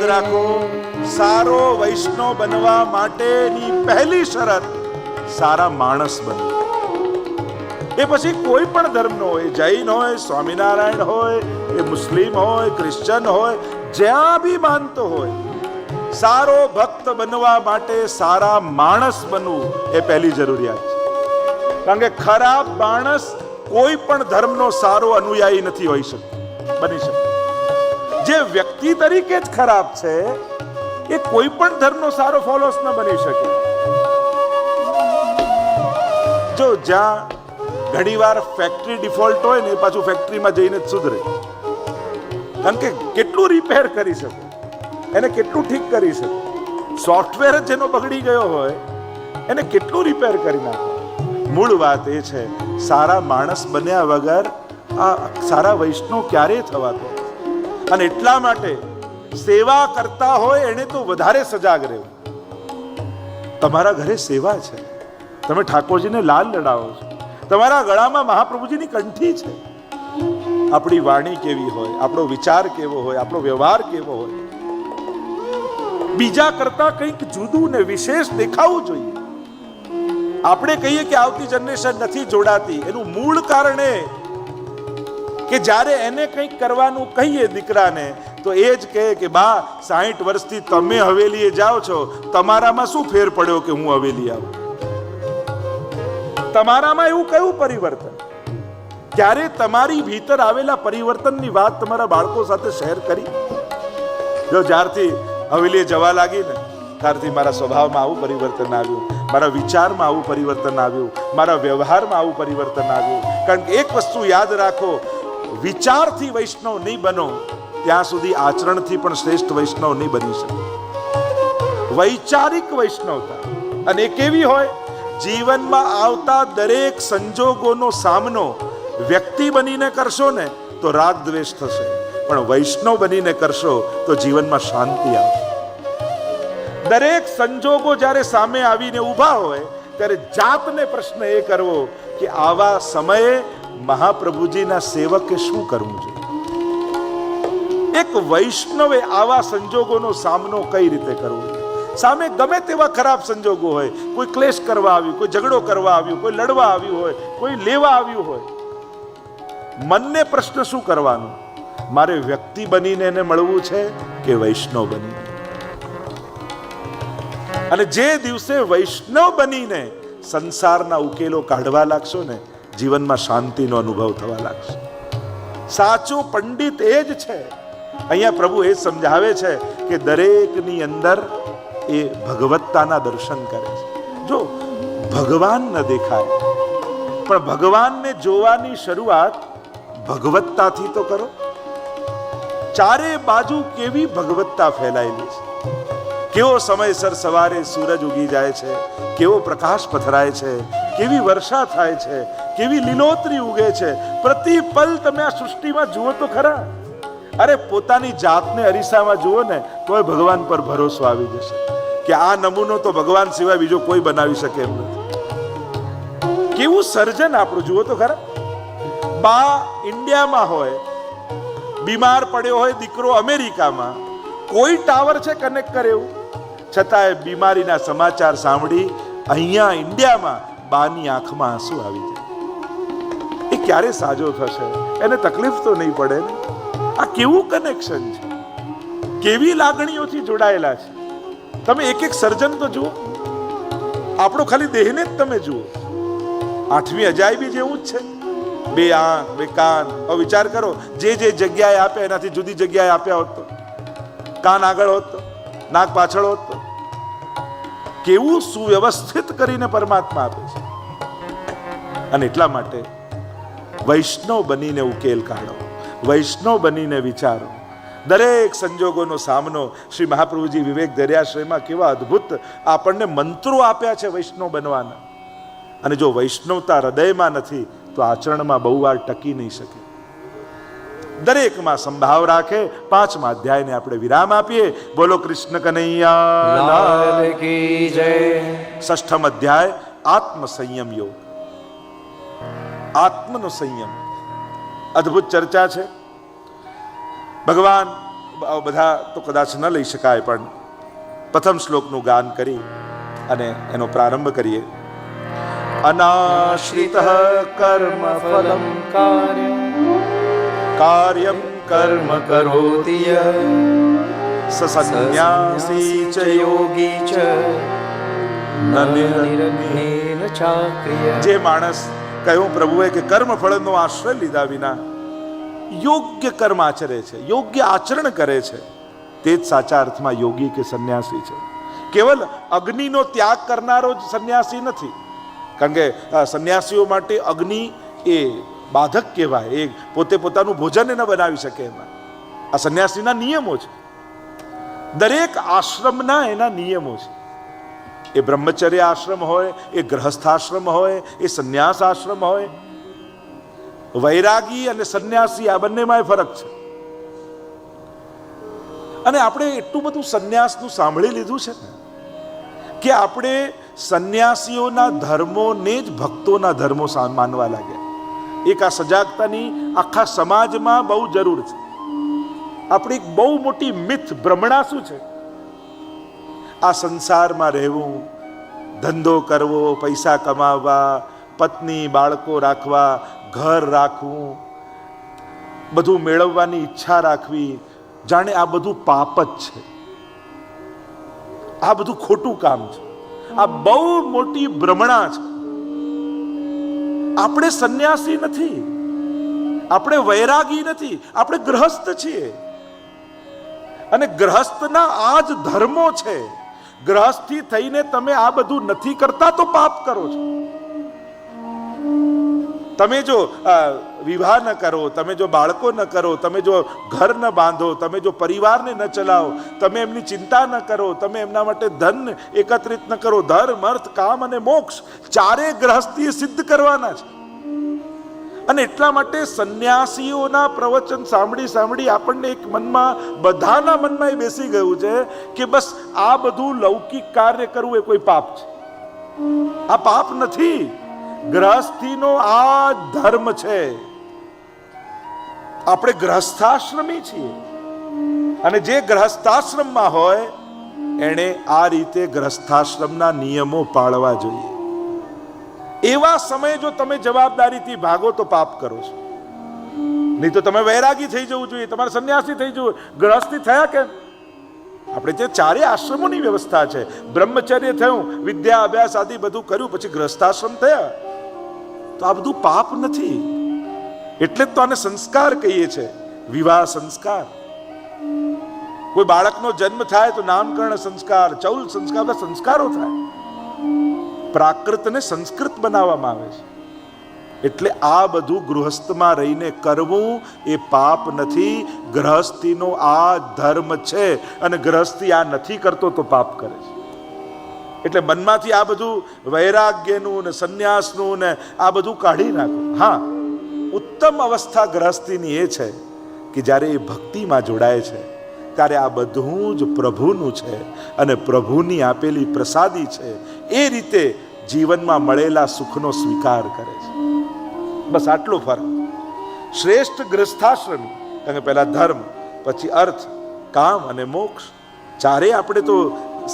રાખો, સારો વૈષ્ણવ બનવા માટેની પહેલી શરત સારા માણસ બનવું. એ પછી કોઈ પણ ધર્મનો હોય, જૈન હોય, સ્વામિનારાયણ હોય, એ મુસ્લિમ હોય, ક્રિશ્ચન હોય, જ્યાં બી માનતો હોય, સારો ભક્ત બનવા માટે સારા માણસ બનવું એ પહેલી જરૂરિયાત છે. કારણ કે ખરાબ માણસ કોઈ પણ ધર્મનો સારો અનુયાયી નથી હોઈ શકતો, બની શકતો. જે વ્યક્તિ તરીકે જ ખરાબ છે એ કોઈ પણ ધર્મનો સારો ફોલોઅર્સ ન બની શકે. જો જ્યાં ઘણીવાર ફેક્ટરી ડિફોલ્ટ હોય ને, પાછું ફેક્ટરીમાં જઈને જ સુધરે. કારણ કે કેટલું રિપેર કરી શકે, એને કેટલું ઠીક કરી શકે. સોફ્ટવેર જ જેનો બગડી ગયો હોય એને કેટલું રિપેર કરી નાખે. મૂળ વાત એ છે, સારા માણસ બન્યા વગર આ સારા વૈષ્ણવ ક્યારેય થવાતો. અને એટલા માટે સેવા કરતા હોય એને તો વધારે સજાગ રહેવું. તમારા ઘરે સેવા છે, તમે ઠાકોરજીને લાલ લડાવો છો, તમારા ગળામાં મહાપ્રભુજીની કંઠી છે. આપણી વાણી કેવી હોય, આપણો વિચાર કેવો હોય, આપણો વ્યવહાર કેવો હોય, બીજા કરતા કંઈક જુદું ને વિશેષ દેખાવું જોઈએ. આપણે કહીએ કે આવતી જનરેશન નથી જોડાતી, એનું મૂળ કારણ એ કે જ્યારે એને કંઈક કરવાનું કહીએ દીકરાને તો એ જ કહે કે બા 60 વર્ષથી તમે હવેલીએ જાઓ છો, તમારામાં શું ફેર પડ્યો કે હું હવેલી આવું? તમારામાં એવું કયું પરિવર્તન? ક્યારે તમારી ભીતર આવેલા પરિવર્તનની વાત તમારા બાળકો સાથે શેર કરી? જો જ્યારથી હવેલીએ જવા લાગી ને ત્યારથી મારા સ્વભાવમાં આવું પરિવર્તન આવ્યું, મારા વિચારમાં આવું પરિવર્તન આવ્યું, મારા વ્યવહારમાં આવું પરિવર્તન આવ્યું. કારણ કે એક વસ્તુ યાદ રાખો, વિચારથી વૈષ્ણવ નહીં બનો ત્યાં સુધી આચરણથી પણ શ્રેષ્ઠ વૈષ્ણવ નહીં બની શકે. વૈચારિક વૈષ્ણવતા અને એ કેવી હોય? જીવનમાં આવતા દરેક સંજોગોનો સામનો વ્યક્તિ બનીને કરશો ને તો રાગ દ્વેષ થશે, પણ વૈષ્ણવ બનીને કરશો તો જીવનમાં શાંતિ આવશે. દરેક સંજોગો જ્યારે સામે આવીને ઊભા હોય ત્યારે જાતને પ્રશ્ન એ કરવો કે આવા સમયે મહાપ્રભુજીના સેવકે શું કરવું જોઈએ? એક વૈષ્ણવે આવા સંજોગોનો સામનો કઈ રીતે કરવો? સામે ગમે તેવા ખરાબ સંજોગો હોય, કોઈ ક્લેશ કરવા આવ્યું, કોઈ ઝઘડો કરવા આવ્યું, કોઈ લડવા આવ્યું હોય, કોઈ લેવા આવ્યું હોય, મનને પ્રશ્ન શું કરવાનો? મારે વ્યક્તિ બનીને એને મળવું છે કે વૈષ્ણવ બનીને? અને જે દિવસે વૈષ્ણવ બનીને સંસારના ઉકેલો કાઢવા લાગશો ને, જીવનમાં શાંતિનો અનુભવ થવા લાગશે. સાચો પંડિત એ જ છે. અહીંયા પ્રભુ એ સમજાવે છે કે દરેકની અંદર એ ભગવત્તાના દર્શન કરે છે. જો ભગવાન ન દેખાય પણ ભગવાનને જોવાની શરૂઆત ભગવત્તાથી તો કરો. ચારે બાજુ કેવી ભગવત્તા ફેલાયેલી છે. કેવો સમયસર સવારે સૂરજ ઉગી જાય છે, કેવો પ્રકાશ પથરાય છે, કેવી વર્ષા થાય છે, કેવી લીલોતરી ઉગે છે. પ્રતિ પલ તમે આ સૃષ્ટિમાં જુઓ તો ખરા. અરે પોતાની જાતને અરીસામાં જુઓ ને તોય ભગવાન પર ભરોસો આવી જશે કે આ નમૂનો તો ભગવાન સિવાય બીજો કોઈ બનાવી શકે એમ નથી. કેવું સર્જન આપણું જુઓ તો ખરા. બા ઇન્ડિયામાં હોય, બીમાર પડ્યો હોય દીકરો અમેરિકામાં, કોઈ ટાવર છે કનેક્ટ કરે એવું? છતાંય બીમારીના સમાચાર સાંભળી અહીંયા ઇન્ડિયામાં બાની આંખમાં આંસુ આવી જાય. એ ક્યારે સાજો થશે? એને તકલીફ તો નહીં પડે ને? આ કેવું કનેક્શન છે, કેવી લાગણીઓથી જોડાયેલા છે. તમે એક એક સર્જન તો જુઓ. આપણો ખાલી દેહને જ તમે જુઓ. 8મી અજાયબી જેવું જ છે. 2 આંખ 2 કાન. હવે વિચાર કરો, જે જે જગ્યાએ આપ્યા એનાથી જુદી જગ્યાએ આપ્યા હોત તો, કાન આગળ હોત તો, નાક પાછળ હોત તો, કેવું સુવ્યવસ્થિત કરીને પરમાત્મા આપે છે. અને એટલા માટે વૈષ્ણવ બનીને ઉકેલ કાઢો, વૈષ્ણવ બનીને વિચારો. દરેક સંજોગોનો સામનો શ્રી મહાપ્રભુજી વિવેક દરિયાશ્રયમાં કેવા અદ્ભુત આપણને મંત્રો આપ્યા છે વૈષ્ણવ બનવાના. અને જો વૈષ્ણવતા હૃદયમાં નથી તો આચરણમાં બહુ વાર ટકી નહીં શકે. દરેકમાં સંભાવ રાખે. 5મા અધ્યાયને આપણે વિરામ આપીએ. બોલો કૃષ્ણ કનૈયા લાલ કી જય. 6મ અધ્યાય આત્મ સંયમ યોગ. આત્મનો સંયમ અદ્ભુત ચર્ચા છે. ભગવાન બધા તો કદાચ ન લઈ શકાય, પણ પ્રથમ શ્લોકનું ગાન કરી અને એનો પ્રારંભ કરીએ. અનાશ્રિત કર્મ ફલમ કાર્યમ કર્મ કરોતિ યઃ સન્ન્યાસી ચ યોગી ચ ન નિરગ્નેન ચાક્રિય. જે માણસ કહ્યું પ્રભુએ કે કર્મ ફળનો આશ્રય લીધા વિના યોગ્ય કર્મ આચરે છે, યોગ્ય આચરણ કરે છે, તે જ સાચા અર્થમાં યોગી કે સંન્યાસી છે. કેવલ અગ્નિનો ત્યાગ કરનારો જ સંન્યાસી નથી, કારણ કે સંન્યાસીઓ માટે અગ્નિ એ બાધક કહેવાય, એ પોતે પોતાનું ભોજન ન બનાવી શકે. એમાં આ સંન્યાસીના નિયમો છે, દરેક આશ્રમના એના નિયમો છે. એ બ્રહ્મચર્ય આશ્રમ હોય, એ ગ્રહસ્થાશ્રમ હોય, એ સંન્યાસ આશ્રમ હોય. વૈરાગી અને સંન્યાસી આ બંનેમાં ફરક છે. અને આપણે એટલું બધું સંન્યાસનું સાંભળી લીધું છે ને કે આપણે સંન્યાસીઓના ધર્મોને જ ભક્તોના ધર્મો માનવા લાગ્યા. એક આ સજાગતાની આખા સમાજમાં બહુ જરૂર છે. આપણી એક બહુ મોટી મિથ ભ્રમણા શું છે? આ સંસારમાં રહેવું, ધંધો કરવો, પૈસા કમાવવા, પત્ની બાળકો રાખવા, ઘર રાખવું, બધું મેળવવાની ઈચ્છા રાખવી, જાણે આ બધું પાપ જ છે, આ બધું ખોટું કામ છે. આ બહુ મોટી ભ્રમણા છે. આપણે સંન્યાસી નથી, આપણે વૈરાગી નથી, આપણે ગ્રહસ્થ છીએ. અને ગ્રહસ્થના આ જ ધર્મો છે. ગ્રહસ્થી થઈને તમે આ બધું નથી કરતા તો પાપ કરો છો. તમે જો વિવાહ ન કરો, તમે જો બાળકો ન કરો, તમે જો ઘર ન બાંધો, તમે જો પરિવારને ન ચલાવો, તમે એમની ચિંતા ન કરો, તમે એમના માટે ધન એકત્રિત ન કરો, ધર્મ અર્થ કામ અને મોક્ષ ચારે ગ્રહસ્થીએ સિદ્ધ કરવાના છે. અને એટલા માટે સંન્યાસીઓના પ્રવચન સાંભળી સાંભળી આપણને એક મનમાં, બધાના મનમાં એ બેસી ગયું છે કે બસ આ બધું લૌકિક કાર્ય કરવું એ કોઈ પાપ છે. આ પાપ નથી, ગ્રહસ્થીનો આ ધર્મ છે. આપણે ગ્રહસ્થાશ્રમી છીએ, અને જે ગ્રહસ્થાશ્રમમાં હોય એણે આ રીતે ગ્રહસ્થાશ્રમના નિયમો પાળવા જોઈએ. એવા સમયે જો તમે જવાબદારીથી ભાગો તો પાપ કરો છો. નહીં તો તમે વૈરાગી થઈ જવું જોઈએ, તમારે સંન્યાસી થઈ જવું. ગ્રહસ્થી થયા કેમ? આપણે ત્યાં ચારે આશ્રમોની વ્યવસ્થા છે. બ્રહ્મચર્ય થયું, વિદ્યા અભ્યાસ આદિ બધું કર્યું, પછી ગ્રહસ્થાશ્રમ થયા, તો આ બધું પાપ નથી. એટલે જ તો આને સંસ્કાર કહીએ છીએ, વિવાહ સંસ્કાર. કોઈ બાળકનો જન્મ થાય તો નામકરણ સંસ્કાર, ચૌલ સંસ્કાર, બધા સંસ્કારો થાય. પ્રાકૃતને સંસ્કૃત બનાવવામાં આવે છે. એટલે આ બધું ગૃહસ્થમાં રહીને કરવું એ પાપ નથી. ગ્રહસ્થીનો આ ધર્મ છે, અને ગ્રહસ્થી આ નથી કરતો તો પાપ કરે છે. એટલે મનમાંથી આ બધું વૈરાગ્યનું ને સંન્યાસનું ને આ બધું કાઢી નાખો. હા, ઉત્તમ અવસ્થા ગ્રહસ્થીની એ છે કે જ્યારે એ ભક્તિમાં જોડાય છે ત્યારે આ બધું જ પ્રભુનું છે અને પ્રભુની આપેલી પ્રસાદી છે. એ રીતે જીવનમાં મળેલા સુખનો સ્વીકાર કરે છે. બસ આટલો ફરક. શ્રેષ્ઠ ગ્રસ્થાશ્રમી, કારણ કે પહેલા ધર્મ, પછી અર્થ, કામ અને મોક્ષ ચારે આપણે તો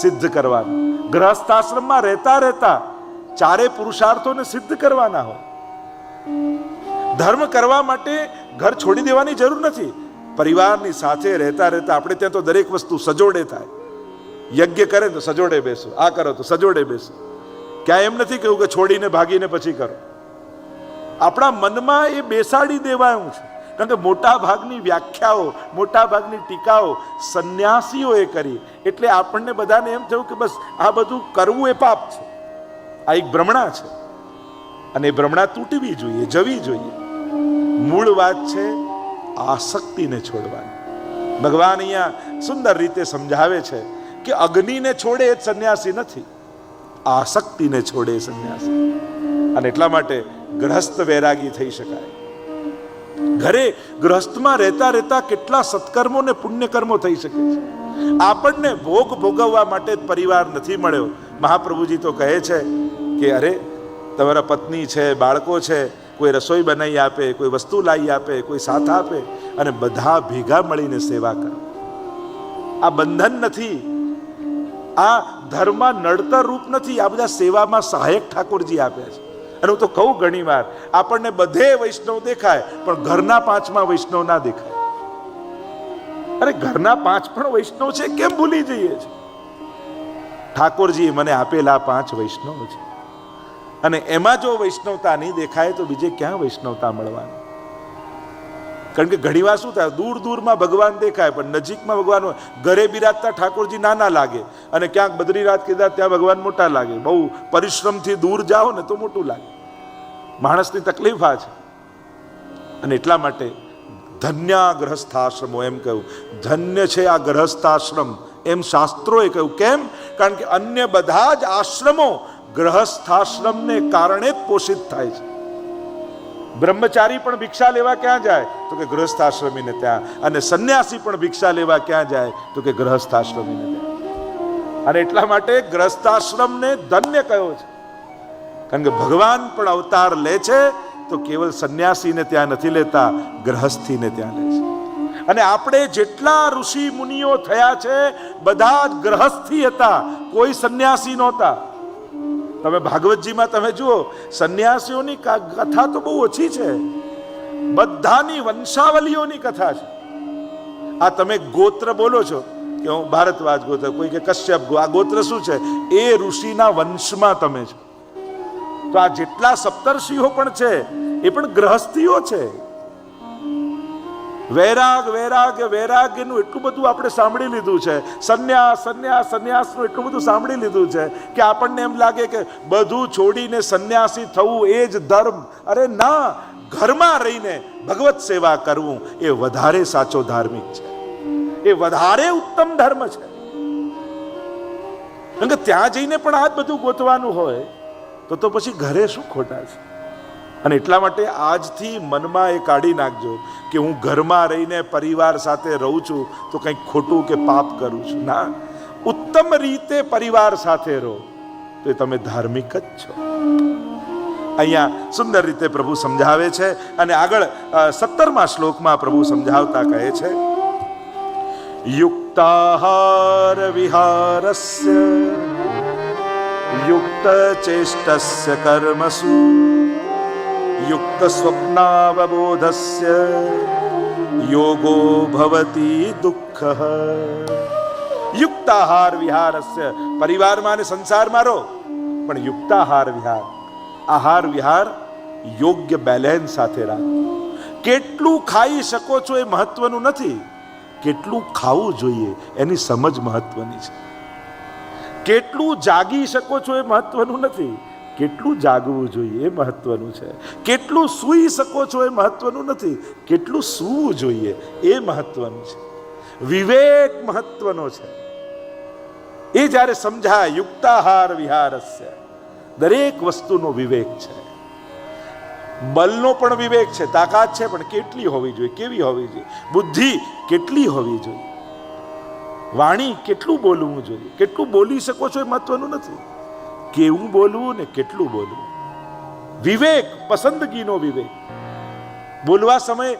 સિદ્ધ કરવાના. ગ્રહસ્થાશ્રમમાં રહેતા રહેતા ચારે પુરુષાર્થોને સિદ્ધ કરવાના હોય. ધર્મ કરવા માટે ઘર છોડી દેવાની જરૂર નથી. પરિવારની સાથે રહેતા રહેતા આપણે ત્યાં તો દરેક વસ્તુ સજોડે થાય. યજ્ઞ કરે તો સજોડે બેસો, આ કરો તો સજોડે બેસો. ક્યાં એમ નથી કહ્યું કે છોડીને ભાગીને પછી કરો. આપણા મનમાં એ બેસાડી દેવાયું છે. કારણ કે મોટા ભાગની વ્યાખ્યાઓ, મોટા ભાગની ટીકાઓ સંન્યાસીઓએ કરી. એટલે આપણને બધાને એમ થયું કે બસ આ બધું કરવું એ પાપ છે. આ એક ભ્રમણા છે, અને એ ભ્રમણા તૂટવી જોઈએ, જવી જોઈએ. મૂળ વાત છે આસક્તિને છોડવાની. ભગવાન અહીંયા સુંદર રીતે સમજાવે છે કે અગ્નિને છોડે એ જ સંન્યાસી નથી, આસક્તિને છોડે સંન્યાસી. અને એટલા માટે ગ્રહસ્થ વૈરાગી થઈ શકાય. ઘરે ગ્રહસ્થમાં રહેતા રહેતા કેટલા સત્કર્મો ને પુણ્યકર્મો થઈ શકે છે. આપણને ભોગ ભોગવવા માટે જ પરિવાર નથી મળ્યો. મહાપ્રભુજી તો કહે છે કે અરે તમારા પત્ની છે, બાળકો છે, કોઈ રસોઈ બનાવી આપે, કોઈ વસ્તુ લાવી આપે, કોઈ સાથ આપે, અને બધા ભેગા મળીને સેવા કરો. આ બંધન નથી, આ ધર્મ નડતર રૂપ નથી, આ બધા સેવામાં સહાયક ઠાકોરજી આપ્યા છે. અને હું તો કહું ઘણી વાર, આપણને બધે વૈષ્ણવ દેખાય પણ ઘરના 5માં વૈષ્ણવ ના દેખાય. અરે ઘરના 5 પણ વૈષ્ણવ છે કેમ ભૂલી જઈએ છે? ઠાકોરજી મને આપેલા 5 વૈષ્ણવ છે, અને એમાં જો વૈષ્ણવતા નહીં દેખાય તો બીજે ક્યાં વૈષ્ણવતા મળવાની? કારણ કે ઘણીવાર શું થાય, દૂર દૂરમાં ભગવાન દેખાય પણ નજીકમાં ભગવાન હોય. ઘરે બિરાજતા ઠાકોરજી નાના લાગે અને ક્યાંક બદ્રીનાથ કેદાર ત્યાં ભગવાન મોટા લાગે. બહુ પરિશ્રમથી દૂર જાઓ ને તો મોટું લાગે. માણસની તકલીફ આ છે. અને એટલા માટે ધન્ય ગ્રહસ્થાશ્રમો એમ કહ્યું, ધન્ય છે આ ગ્રહસ્થાશ્રમ એમ શાસ્ત્રોએ કહ્યું. કેમ? કારણ કે અન્ય બધા જ આશ્રમો ગ્રહસ્થાશ્રમને કારણે જ પોષિત થાય છે. બ્રહ્મચારી પણ ભિક્ષા લેવા ક્યાં જાય? તો કે ગ્રહસ્થાશ્રમીને ત્યાં. અને સંન્યાસી પણ ભિક્ષા લેવા ક્યાં જાય? તો કે ગ્રહસ્થાશ્રમીને ત્યાં. અને એટલા માટે ગ્રહસ્થાશ્રમને ધન્ય કયો છે. કારણ કે ભગવાન પણ અવતાર લે છે તો કેવલ સંન્યાસીને ત્યાં નથી લેતા, ગ્રહસ્થીને ત્યાં લે છે. અને આપણે જેટલા ઋષિ મુનિઓ થયા છે બધા જ ગ્રહસ્થી હતા, કોઈ સંન્યાસી નહોતા. તમે ભાગવતજીમાં તમે જુઓ, સંન્યાસીઓની કથા તો બહુ ઓછી છે, બધાની વંશાવલીઓની કથા છે. આ તમે ગોત્ર બોલો છો કે હું ભારતવાજ ગોત્ર, કોઈ કે કશ્યપ, આ ગોત્ર શું છે? એ ઋષિના વંશમાં તમે છો. તો આ જેટલા સપ્તર્ષિઓ પણ છે એ પણ ગ્રહસ્થીઓ છે. વૈરાગ વૈરાગ વૈરાગ્યનું એટલું બધું આપણે સાંભળી લીધું છે, સંન્યાસ સંન્યાસ સંન્યાસનું એટલું બધું સાંભળી લીધું છે કે આપણને એમ લાગે કે બધું છોડીને સંન્યાસી થવું એ જ ધર્મ. અરે ના, ઘરમાં રહીને ભગવત સેવા કરવું એ વધારે સાચો ધાર્મિક છે, એ વધારે ઉત્તમ ધર્મ છે. કારણ કે ત્યાં જઈને પણ આ જ બધું ગોતવાનું હોય તો પછી ઘરે શું ખોટા છે? અને એટલા માટે આજથી મનમાં એ કાઢી નાખજો કે હું ઘરમાં રહીને પરિવાર સાથે રહું છું તો કંઈક ખોટું કે પાપ કરું છું. ના, ઉત્તમ રીતે પરિવાર સાથે રહો તો એ તમે ધાર્મિક જ છો. અહીંયા સુંદર રીતે પ્રભુ સમજાવે છે. અને આગળ 17મા શ્લોકમાં પ્રભુ સમજાવતા કહે છે, યુક્તાહાર વિહારસ્ય યુક્ત ચેષ્ટસ્ય કર્મસુ યુક્ત સ્વપ્નાવબોધસ્ય યોગો ભવતી દુઃખઃ. યુક્તાહાર વિહારસ્ય, પરિવારમાં અને સંસારમાં રહો પણ યુક્તાહાર વિહાર, આહાર વિહાર યોગ્ય બેલેન્સ સાથે રાખો. કેટલું ખાઈ શકો છો એ મહત્વનું નથી, કેટલું ખાવું જોઈએ એની સમજ મહત્વની છે. કેટલું જાગી શકો છો એ મહત્વનું નથી, કેટલું જાગવું જોઈએ એ મહત્વનું છે. કેટલું સૂઈ શકો છો એ મહત્વનું નથી, કેટલું સૂવું જોઈએ એ મહત્વનું છે. વિવેક મહત્વનો છે. એ જ્યારે સમજાય, યુક્તાહાર વિહારસ્ય, દરેક વસ્તુનો વિવેક છે. બલનો પણ વિવેક છે, તાકાત છે, પણ કેટલી હોવી જોઈએ, કેવી હોવી જોઈએ. બુદ્ધિ કેટલી હોવી જોઈએ. વાણી કેટલું બોલવું જોઈએ, કેટલું બોલી શકો છો એ મહત્વનું નથી, કેવું બોલવું ને કેટલું બોલવું. વિવેક, પસંદગીનો વિવેક. બોલવા સમયે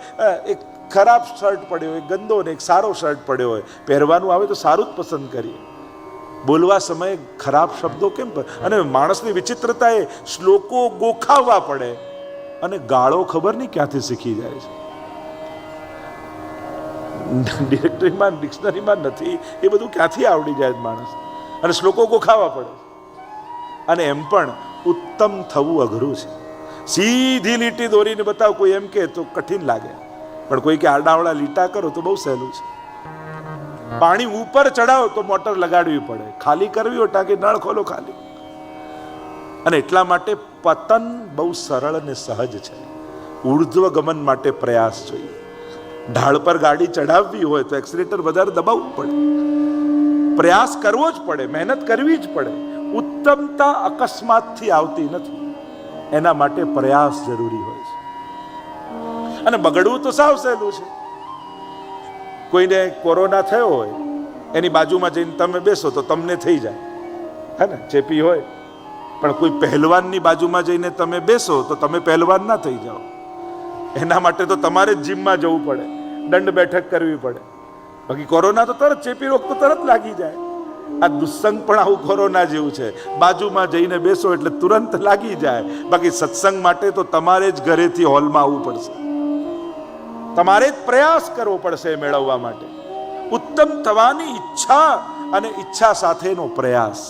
એક ખરાબ શર્ટ પડ્યો હોય, ગંદો ને એક સારો શર્ટ પડ્યો હોય, પહેરવાનું આવે તો સારું જ પસંદ કરીએ. બોલવા સમયે ખરાબ શબ્દો કેમ? અને માણસની વિચિત્રતા એ શ્લોકો ગોખાવવા પડે અને ગાળો ખબર નહીં ક્યાંથી શીખી જાય છે. ડિરેક્ટરીમાં ડિક્શનરીમાં નથી, એ બધું ક્યાંથી આવડી જાય માણસ, અને શ્લોકો ગોખાવા પડે. અને એમ પણ ઉત્તમ થવું અઘરું છે. સીધી લીટી દોરીને બતાવ કોઈ એમ કે તો કઠિન લાગે, પણ કોઈ કે આડાવડા લીટા કરો તો બહુ સહેલું છે. પાણી ઉપર ચડાવો તો મોટર લગાડવી પડે, ખાલી કરવી હોય ટાંકી નળ ખોલો ખાલી. અને એટલા માટે પતન બહુ સરળ અને સહજ છે. ઉર્ધ્વ ગમન માટે પ્રયાસ જોઈએ. ઢાળ પર ગાડી ચડાવવી હોય તો એક્સિલેટર વધારે દબાવવું પડે, પ્રયાસ કરવો જ પડે, મહેનત કરવી જ પડે. ઉત્તમતા અકસ્માતથી આવતી નથી, એના માટે પ્રયાસ જરૂરી હોય છે. અને બગડવું તો સાવ સહેલું છે. કોઈને કોરોના થયો હોય, એની બાજુમાં જઈને તમે બેસો તો તમને થઈ જાય, હે ને, ચેપી હોય. પણ કોઈ પહેલવાનની બાજુમાં જઈને તમે બેસો તો તમે પહેલવાન ના થઈ જાઓ. એના માટે તો તમારે જ જીમમાં જવું પડે, દંડ બેઠક કરવી પડે, બાકી કોરોના તો તરત, ચેપી રોગ તો તરત લાગી જાય. આ દુસ્સંગ પણ આવું કોરોના જેવું છે. બાજુમાં જઈને બેસો એટલે તુરંત લાગી જાય. બાકી સત્સંગ માટે તો તમારે જ ઘરેથી હોલમાં આવવું પડશે, તમારે જ પ્રયાસ કરવો પડશે મેળવવા માટે. ઉત્તમ થવાની ઈચ્છા અને ઈચ્છા સાથેનો પ્રયાસ,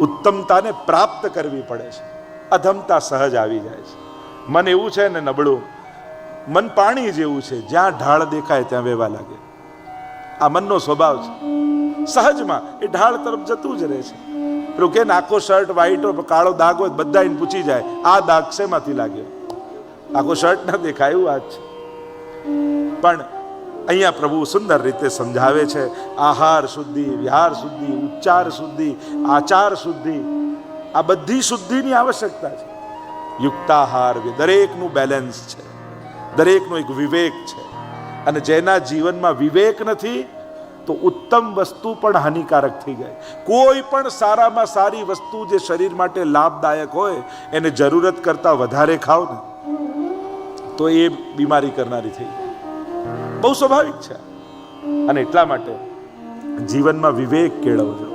ઉત્તમતાને પ્રાપ્ત કરવી પડે છે. અધમતા સહજ આવી જાય છે. મન એવું છે ને નબળું, મન પાણી જેવું છે, જ્યાં ઢાળ દેખાય ત્યાં વહેવા લાગે. આ મનનો સ્વભાવ છે. સહજમાં એ ઢાળ તરફ જતું જ રહે છે. પેલું કે આખો શર્ટ વ્હાઈટ હોય, કાળો દાગ હોય, બધા એને પૂછી જાય આ દાગ શેમાંથી લાગ્યો? આખો શર્ટ ના દેખાય એવું વાત છે. પણ અહીંયા પ્રભુ સુંદર રીતે સમજાવે છે. આહાર શુદ્ધિ, વિહાર શુદ્ધિ, ઉચ્ચાર શુદ્ધિ, આચાર શુદ્ધિ, આ બધી શુદ્ધિની આવશ્યકતા છે. યુક્તાહાર, દરેકનું બેલેન્સ છે, દરેકનો એક વિવેક છે. અને જેના જીવનમાં વિવેક નથી તો ઉત્તમ વસ્તુ પણ હાનિકારક થઈ જાય. કોઈ પણ સારામાં સારી વસ્તુ જે શરીર માટે લાભદાયક હોય એને જરૂરત કરતા વધારે ખાવ ને તો એ બીમારી કરનારી થઈ જાય. બહુ સ્વાભાવિક છે. અને એટલા માટે જીવનમાં વિવેક કેળવજો.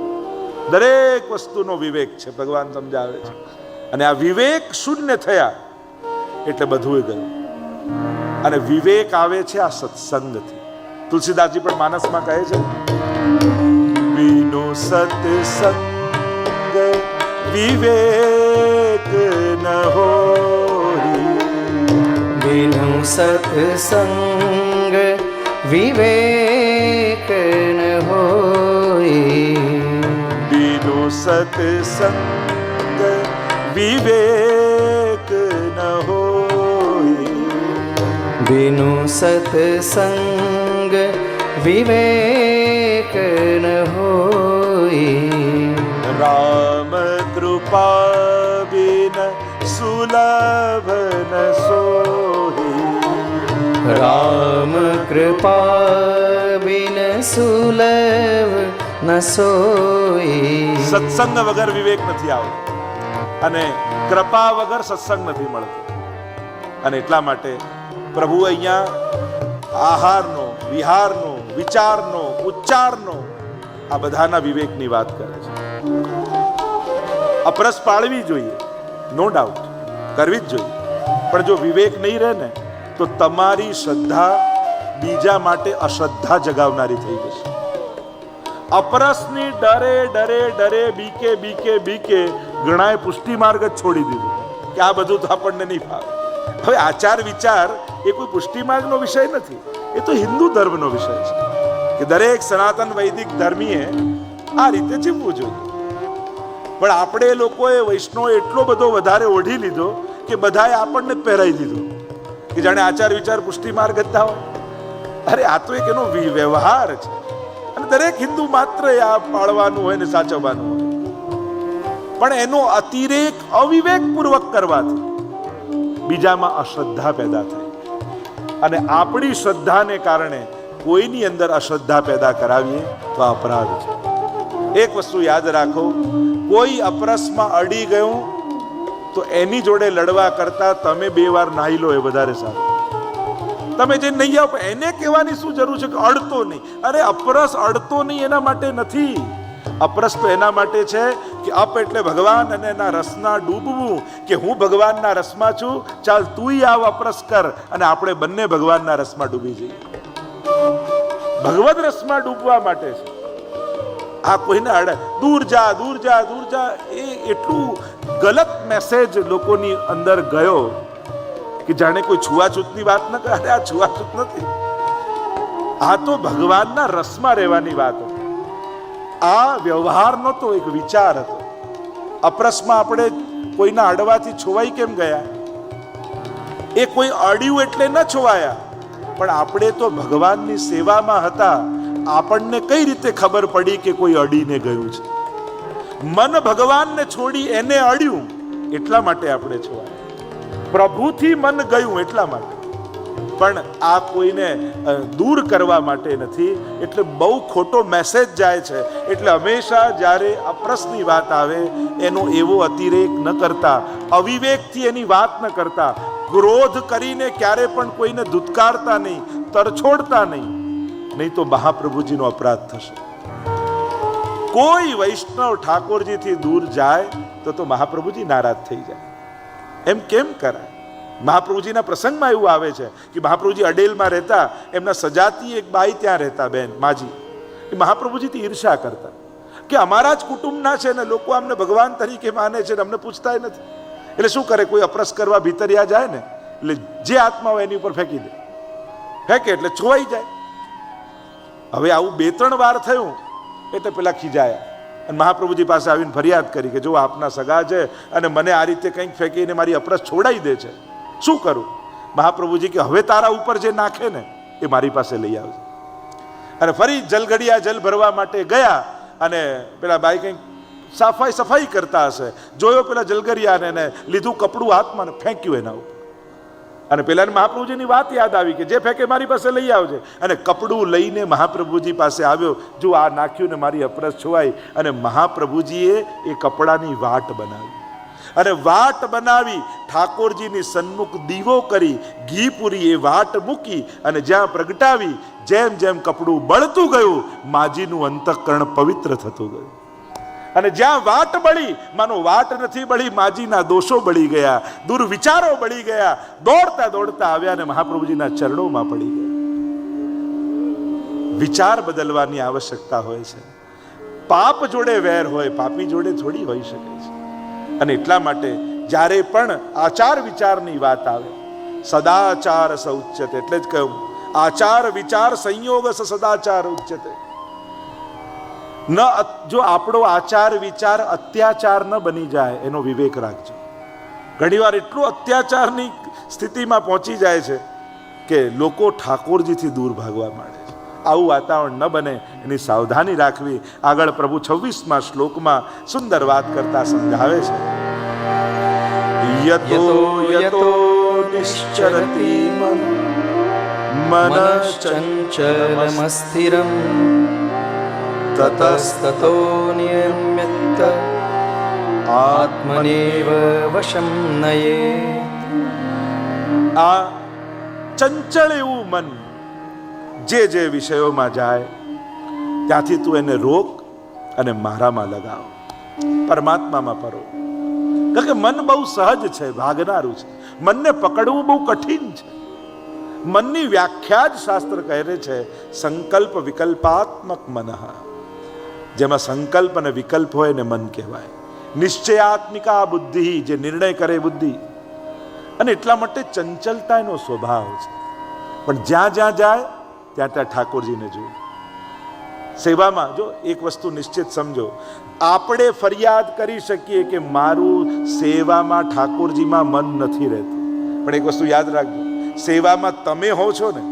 દરેક વસ્તુનો વિવેક છે, ભગવાન સમજાવે છે. અને આ વિવેક શૂન્ય થયા એટલે બધું ગયું. અને વિવેક આવે છે આ સત્સંગથી. તુલસીદાસજી પણ માનસમાં કહે છે, બીનો સત્સંગ વિવેક ન હોઈ, बिनु सत्संग विवेक न होई, બીનો સત્સંગ વિવેક ન હોઈ, बिनु सत्संग विवेक न होई, રામ કૃપા બિન સુલભ ન સોહી, राम कृपा बिन सुलभ न सोई. સત્સંગ વગર વિવેક નથી આવતો અને કૃપા વગર સત્સંગ નથી મળતો. અને એટલા માટે પ્રભુ અહીંયા આહારનો, વિહારનો, વિચારનો, ઉચ્ચારનો, આ બધાના વિવેકની વાત કરે છે. અપરસ પાળવી જોઈએ, નો ડાઉટ, કરવી જ જોઈએ. પણ જો વિવેક નહીં રહે ને તો તમારી શ્રદ્ધા બીજા માટે અશ્રદ્ધા જગાવનારી થઈ જશે. અપરસની ડરે ડરે ડરે બીકે બીકે બીકે ઘણાએ પુષ્ટિ માર્ગ જ છોડી દીધું કે આ બધું તો આપણને નહીં ફાવે. હવે આચાર વિચાર એ કોઈ પુષ્ટિ માર્ગનો વિષય નથી, એ તો હિન્દુ ધર્મનો વિષય છે કે દરેક સનાતન વૈદિક ધર્મીએ આ રીતે જીવવું જોઈએ. પણ આપણે લોકોએ વૈષ્ણવ એટલો બધો વધારે ઓઢી લીધો કે બધાએ આપણને પહેરાઈ દીધો કે જાણે આચાર વિચાર પુષ્ટિ માર્ગ જ ના હોય. અરે આ તો એક એનો વ્યવહાર છે. અને દરેક હિન્દુ માત્ર આ પાળવાનું હોય ને સાચવવાનું હોય. પણ એનો અતિરેક અવિવેકપૂર્વક કરવાથી બીજામાં અશ્રદ્ધા પેદા થઈ. અને આપણી શ્રદ્ધાને કારણે કોઈની અંદર અશ્રદ્ધા પેદા કરાવીએ તો અપરાધ છે. એક વસ્તુ યાદ રાખો, કોઈ અપરસમાં અડી ગયું તો એની જોડે લડવા કરતા તમે 2 વાર નાહી લો એ વધારે સારું. તમે જે નહીં આવો એને કહેવાની શું જરૂર છે કે અડતો નહીં? અરે અપરસ અડતો નહીં એના માટે નથી. અપરસ તો એના માટે છે કે અપ એટલે ભગવાન અને એના રસના ડૂબવું, કે હું ભગવાનના રસમાં છું, ચાલ તુંય આવ અપરસ કર અને આપણે બંને ભગવાનના રસમાં ડૂબી જઈએ. ભગવદ રસમાં ડૂબવા માટે છે. આ કોઈને અડે દૂર જા દૂર જા દૂર જા, એ એટલું ગલત મેસેજ લોકોની અંદર ગયો કે જાણે કોઈ છૂવાછૂતની વાત ન કરે. આ છૂવાછૂત નથી, આ તો ભગવાનના રસમાં રહેવાની વાત હતી. આ વ્યવહાર નહોતો, એક વિચાર હતો. અપરસમાં આપણે કોઈના અડવાથી છોવાઈ કેમ ગયા? એ કોઈ અડ્યું એટલે ન છોવાયા, પણ આપણે તો ભગવાનની સેવામાં હતા. આપણને કઈ રીતે ખબર પડી કે કોઈ અડીને ગયું છે? મન ભગવાનને છોડી એને અડ્યું એટલા માટે આપણે છોવાયા. પ્રભુથી મન ગયું એટલા માટે. પણ આ કોઈને દૂર કરવા માટે નથી. એટલે બહુ ખોટો મેસેજ જાય છે. એટલે હંમેશા જ્યારે અપરસની વાત આવે એનો એવો અતિરેક ન કરતા, અવિવેકથી એની વાત ન કરતા, ક્રોધ કરીને ક્યારે પણ કોઈને ધુતકારતા નહીં, તરછોડતા નહીં. નહીં તો મહાપ્રભુજીનો અપરાધ થશે. કોઈ વૈષ્ણવ ઠાકોરજીથી દૂર જાય તો મહાપ્રભુજી નારાજ થઈ જાય. એમ કેમ કરાય? મહાપ્રભુજીના પ્રસંગમાં એવું આવે છે કે મહાપ્રભુજી અડેલમાં રહેતા, એમના સજાતી એક બાઈ ત્યાં રહેતા, બેન માજી. એ મહાપ્રભુજીથી ઈર્ષા કરતા કે અમારા જ કુટુંબના છે ને લોકો અમને ભગવાન તરીકે માને છે ને અમને પૂછતા નથી. એટલે શું કરે, કોઈ અપરસ કરવા ભીતરિયા જાય ને એટલે જે આત્મા હોય એની ઉપર ફેંકી દે. ફેંકે એટલે છોવાઈ જાય. હવે આવું 2-3 વાર થયું એટલે પેલા ખીજાયા અને મહાપ્રભુજી પાસે આવીને ફરિયાદ કરી કે જો આપના સગા છે અને મને આ રીતે કંઈક ફેંકીને મારી અપરસ છોડાઈ દે છે, શું કરું? મહાપ્રભુજી કે હવે તારા ઉપર જે નાખે ને એ મારી પાસે લઈ આવજે. અને ફરી જલઘડિયા જલ ભરવા માટે ગયા અને પેલા બાઈ કંઈક સફાઈ કરતા હશે, જોયો પેલા જલગરિયાને, લીધું કપડું હાથમાં ને ફેંક્યું એના ઉપર. અને પેલાને મહાપ્રભુજીની વાત યાદ આવી કે જે ફેંકે મારી પાસે લઈ આવજે. અને કપડું લઈને મહાપ્રભુજી પાસે આવ્યો, જો આ નાખ્યું ને મારી અપરસ છોવાઈ. અને મહાપ્રભુજીએ એ કપડાની વાટ બનાવી અને વાટ બનાવી ઠાકોરજીની સન્મુખ દીવો કરી ઘી પૂરી એ વાટ મૂકી અને જ્યાં પ્રગટાવી, જેમ જેમ કપડું બળતું ગયું માજીનું અંતઃકરણ પવિત્ર થતું ગયું. અને જ્યાં વાટ બળી, માનો વાટ નથી બળી, માજીના દોષો બળી ગયા, દુર્વિચારો બળી ગયા. દોડતા દોડતા આવ્યા અને મહાપ્રભુજીના ચરણોમાં પડી ગયા. વિચાર બદલવાની આવશ્યકતા હોય છે. પાપ જોડે વેર હોય, પાપી જોડે થોડી હોઈ શકે છે. અને એટલા માટે જ્યારે પણ આચાર વિચારની વાત આવે, સદાચાર સ ઉચ્યતે, એટલે જ કહ્યું આચાર વિચાર સંયોગ સ સદાચાર ઉચ્યતે. ન જો આપણો આચાર વિચાર અત્યાચાર ન બની જાય એનો વિવેક રાખજો. ઘણીવાર એટલું અત્યાચારની સ્થિતિમાં પહોંચી જાય છે કે લોકો ઠાકોરજીથી દૂર ભાગવા માંડે છે. આવું વાતાવરણ ન બને એની સાવધાની રાખવી. આગળ પ્રભુ 26મા શ્લોકમાં સુંદર વાત કરતા સમજાવે છે. યતો યતો નિશ્ચરતિ મનશ્ચંચલમસ્થિરમ તતસ્તતો નિયમ્યત આત્મનેવ વશં નયે. આ ચંચળ એવું મન જે વિષયોમાં જાય ત્યાંથી તું એને રોક અને મારામાં લગાવ, પરમાત્મામાં પરો. કારણ કે મન બહુ સહજ છે, ભાગનારું છે. મનને પકડવું બહુ કઠિન છે. મનની વ્યાખ્યા જ શાસ્ત્ર કહે છે સંકલ્પ વિકલ્પાત્મક મનઃ. જેમાં સંકલ્પ અને વિકલ્પ હોય ને મન કહેવાય. નિશ્ચયાત્મિકા બુદ્ધિ, જે નિર્ણય કરે બુદ્ધિ. અને એટલા માટે ચંચલતા એનો સ્વભાવ છે. પણ જ્યાં જ્યાં જાય ત્યાં ત્યાં ઠાકોરજીને જુઓ. સેવામાં જો એક વસ્તુ નિશ્ચિત સમજો, આપણે ફરિયાદ કરી શકીએ કે મારું સેવામાં ઠાકોરજીમાં મન નથી રહેતું, પણ એક વસ્તુ યાદ રાખજો, સેવામાં તમે હો છો ને,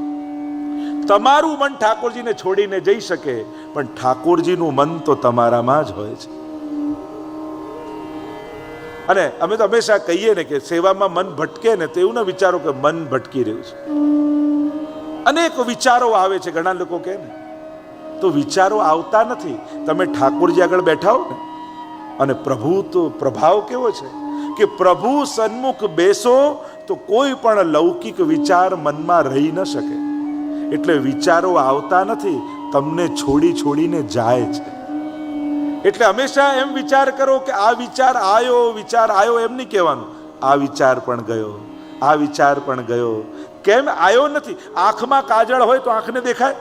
તમારું મન ઠાકોરજીને છોડીને જઈ શકે, પણ ઠાકોરજીનું મન તો તમારામાં જ હોય છે. અને અમે તો હંમેશા કહીએ ને કે સેવામાં મન ભટકે ને તો એવું ન વિચારો કે મન ભટકી રહ્યું છે. અનેક વિચારો આવે છે. ઘણા લોકો કહે ને તો વિચારો આવતા નથી. તમે ઠાકોરજી આગળ બેઠા હો ને, અને પ્રભુ તો પ્રભાવ કેવો છે કે પ્રભુ સન્મુખ બેસો તો કોઈ પણ લૌકિક વિચાર મનમાં રહી ન શકે. એટલે વિચારો આવતા નથી, તમને છોડીને જાય છે. એટલે હંમેશા એમ વિચાર કરો કે આ વિચાર આવ્યો એમ નહીં કહેવાનું, આ વિચાર પણ ગયો, આ વિચાર પણ ગયો. કેમ આવ્યો નથી? આંખમાં કાજળ હોય તો આંખને દેખાય?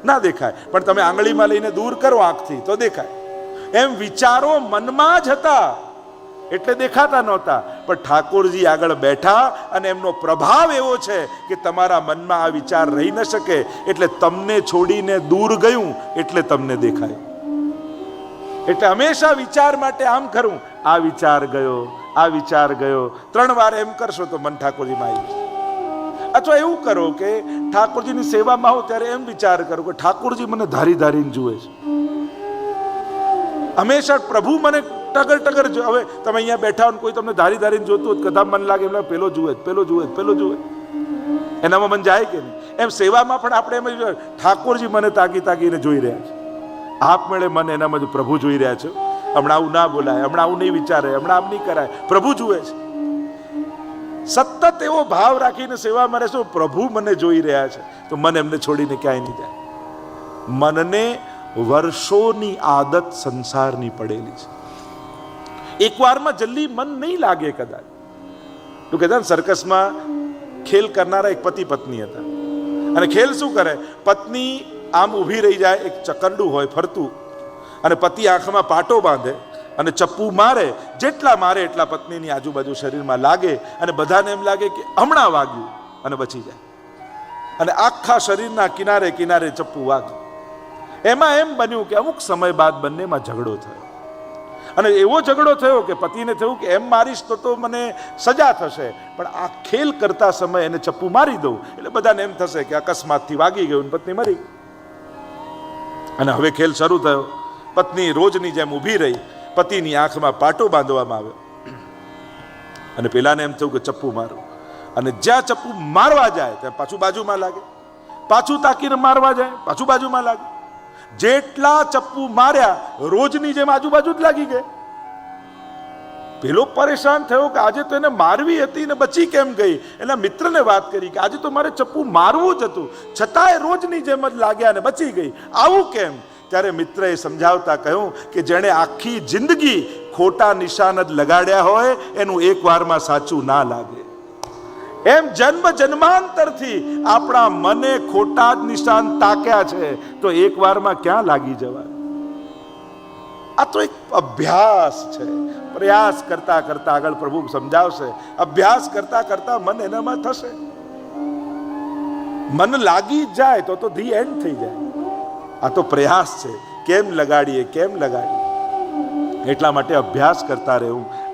ના દેખાય. પણ તમે આંગળીમાં લઈને દૂર કરો આંખથી તો દેખાય. એમ વિચારો મનમાં જ હતા એટલે દેખાતા નહોતા, પણ ઠાકોરજી આગળ બેઠા અને એમનો પ્રભાવ એવો છે કે તમારા મનમાં આ વિચાર રહી ન શકે. એટલે તમને છોડીને દૂર ગયું એટલે તમને દેખાય. એટલે હંમેશા વિચાર માટે આમ કરું, આ વિચાર ગયો, આ વિચાર ગયો. 3 વાર એમ કરશો તો મન ઠાકોરજીમાં આવી જશે. અથવા એવું કરો કે ઠાકોરજીની સેવામાં હો ત્યારે એમ વિચાર કરો કે ઠાકોરજી મને ધારીને જુએ છે. હંમેશા પ્રભુ મને ટગર હવે તમે અહીંયા બેઠા હો, કોઈ તમને ધારીને જોતું હોય, કદા મન લાગે એમ પેલો જુએ. એનામાં મન જાય કે નહીં? એમ સેવામાં પણ આપણે એમ ઠાકોરજી મને તાકીને જોઈ રહ્યા છે. આપમેળે મને એનામાં પ્રભુ જોઈ રહ્યા છે. હમણાં આવું ના બોલાય, હમણાં આવું નહીં વિચારે, હમણાં આમ નહીં કરાય, પ્રભુ જુએ છે. સતત એવો ભાવ રાખીને સેવામાં રહેશો, પ્રભુ મને જોઈ રહ્યા છે, તો મન એમને છોડીને ક્યાંય નહીં જાય. મનને વર્ષોની આદત સંસારની પડેલી છે. એકવારમાં જલ્દી મન નહીં લાગે કદાચ. તું કહેતા ને સર્કસમાં ખેલ કરનારા એક પતિ પત્ની હતા, અને ખેલ શું કરે, પત્ની આમ ઊભી રહી જાય, એક ચકરડું હોય ફરતું, અને પતિ આંખમાં પાટો બાંધે અને ચપ્પુ મારે, જેટલા મારે એટલા પત્નીની આજુબાજુ શરીરમાં લાગે, અને બધાને એમ લાગે કે હમણાં વાગ્યું, અને બચી જાય, અને આખા શરીરના કિનારે કિનારે ચપ્પુ વાગે. એમાં એમ બન્યું કે અમુક સમય બાદ બંનેમાં ઝઘડો થયો, અને એવો ઝઘડો થયો કે પતિને થયું કે એમ મારીશ તો મને સજા થશે, પણ આ ખેલ કરતા સમયે એને ચપ્પુ મારી દઉં એટલે બધાને એમ થશે કે અકસ્માતથી વાગી ગયું, પત્ની મરી. અને હવે ખેલ શરૂ થયો. પત્ની રોજની જેમ ઊભી રહી, પતિની આંખમાં પાટો બાંધવામાં આવ્યો, અને પેલાને એમ થયું કે ચપ્પુ મારું, અને જ્યાં ચપ્પુ મારવા જાય ત્યાં પાછું બાજુમાં લાગે, પાછું તાકીને મારવા જાય પાછું બાજુમાં લાગે. જેટલા ચપ્પુ માર્યા રોજની જેમ આજુબાજુ જ લાગી ગઈ. પેલો પરેશાન થયો કે આજે તો એને મારવી હતી ને બચી કેમ ગઈ. એના મિત્રને વાત કરી કે આજે તો મારે ચપ્પુ મારવું જ હતું, છતાંય રોજની જેમ જ લાગ્યા અને બચી ગઈ, આવું કેમ? ત્યારે મિત્રએ સમજાવતા કહ્યું કે જેણે આખી જિંદગી ખોટા નિશાન જ લગાડ્યા હોય એનું એક વારમાં સાચું ના લાગે. એમ જન્મ જન્માંતરથી આપણા મને ખોટા જ નિશાન તાક્યા છે, તો એક વારમાં ક્યાં લાગી જવાય? આ તો એક અભ્યાસ છે. પ્રયાસ કરતા કરતા આગળ પ્રભુ સમજાવશે, અભ્યાસ કરતા કરતા મન એનામાં થશે. મન લાગી જાય તો ધી એન્ડ થઈ જાય. આ તો પ્રયાસ છે, કેમ લગાડીએ કેમ લગાડીએ. એટલા માટે અભ્યાસ કરતા રહેવું.